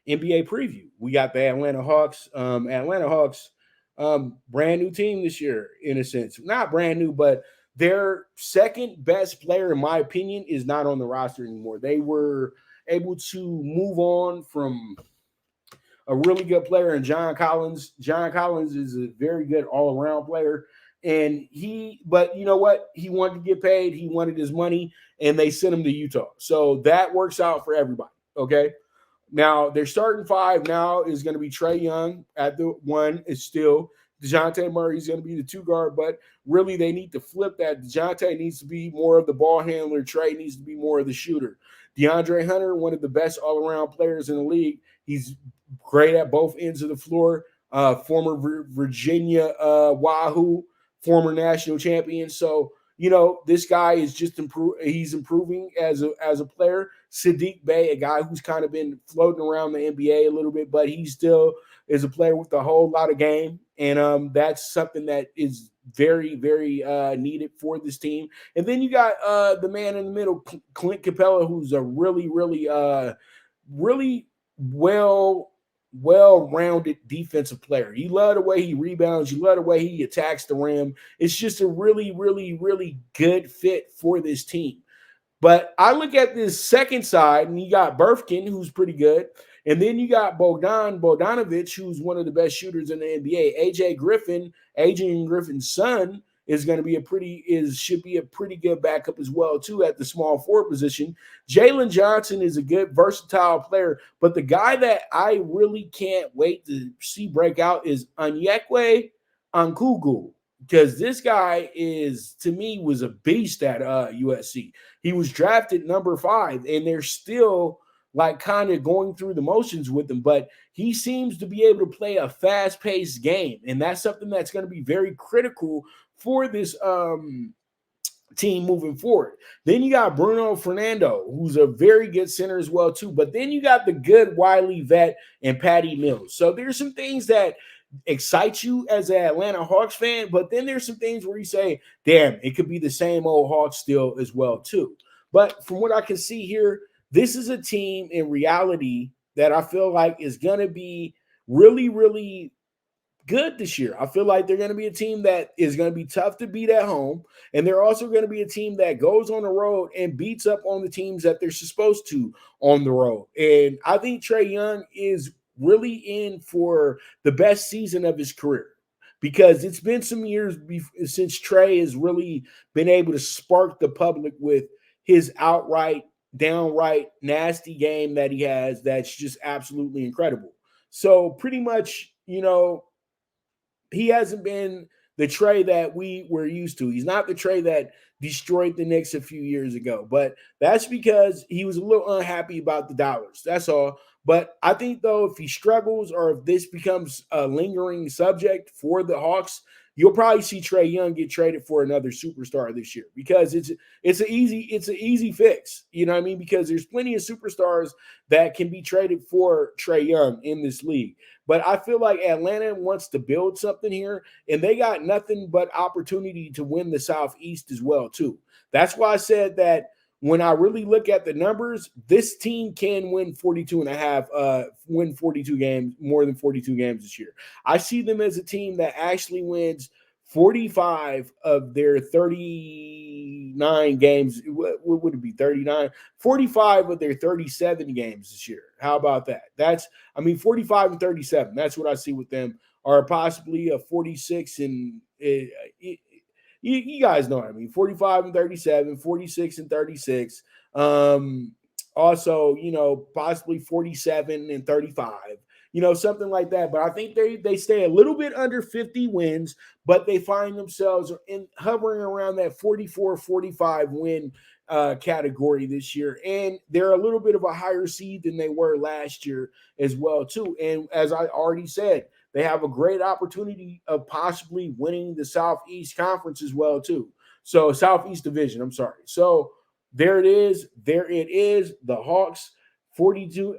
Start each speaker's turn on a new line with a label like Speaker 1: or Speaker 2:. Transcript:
Speaker 1: NBA preview. We got the Atlanta Hawks. Atlanta Hawks, brand new team this year, in a sense. Not brand new, but their second best player, in my opinion, is not on the roster anymore. They were able to move on from a really good player in John Collins. John Collins is a very good all around player. But you know what? He wanted to get paid. He wanted his money, and they sent him to Utah. So that works out for everybody. Okay. Now, their starting five now is going to be Trae Young at the one. It's still DeJounte Murray is going to be the two guard, but really they need to flip that. DeJounte needs to be more of the ball handler. Trae needs to be more of the shooter. DeAndre Hunter, one of the best all-around players in the league. He's great at both ends of the floor. Former Virginia Wahoo, former national champion. So, this guy is just he's improving as a player. Sadiq Bey, a guy who's kind of been floating around the NBA a little bit, but he still is a player with a whole lot of game. And that's something that is very, very needed for this team. And then you got the man in the middle, Clint Capella, who's a really, really, really well-rounded defensive player. You love the way he rebounds. You love the way he attacks the rim. It's just a really, really, really good fit for this team. But I look at this second side, and you got Burfkin, who's pretty good. And then you got Bogdanovic, who's one of the best shooters in the NBA. Adrian Griffin's son, is going to be should be a pretty good backup as well, too, at the small forward position. Jalen Johnson is a good, versatile player. But the guy that I really can't wait to see break out is Onyekwe Ankugu. Because this guy to me, was a beast at USC. He was drafted number 5, and they're still like kind of going through the motions with him, but he seems to be able to play a fast-paced game, and that's something that's going to be very critical for this team moving forward. Then you got Bruno Fernando, who's a very good center as well too, but then you got the good Wiley vet and Patty Mills. So there's some things that excite you as an Atlanta Hawks fan, but then there's some things where you say, damn, it could be the same old Hawks still as well too. But from what I can see here, this is a team in reality that I feel like is going to be really, really good this year. I feel like they're going to be a team that is going to be tough to beat at home, and they're also going to be a team that goes on the road and beats up on the teams that they're supposed to on the road. And I think Trae Young is really in for the best season of his career, because it's been some years since Trae has really been able to spark the public with his downright nasty game that he has. That's just absolutely incredible. So pretty much, he hasn't been the Trae that we were used to. He's not the Trae that destroyed the Knicks a few years ago, but that's because he was a little unhappy about the dollars. That's all. But I think, though, if he struggles or if this becomes a lingering subject for the Hawks, you'll probably see Trae Young get traded for another superstar this year, because it's an easy fix. You know what I mean? Because there's plenty of superstars that can be traded for Trae Young in this league. But I feel like Atlanta wants to build something here, and they got nothing but opportunity to win the Southeast as well too. That's why I said that when I really look at the numbers, this team can win 42 and a half, win 42 games, more than 42 games this year. I see them as a team that actually wins 45 of their 39 games. What would it be? 39? 45 of their 37 games this year. How about that? 45 and 37. That's what I see with them, or possibly a 46 and you guys know what I mean. 45 and 37, 46 and 36. Also, possibly 47 and 35. Something like that. But I think they stay a little bit under 50 wins, but they find themselves hovering around that 44-45 win category this year. And they're a little bit of a higher seed than they were last year as well, too. And as I already said, they have a great opportunity of possibly winning the Southeast Conference as well, too. So Southeast Division, I'm sorry. So there it is. The Hawks 42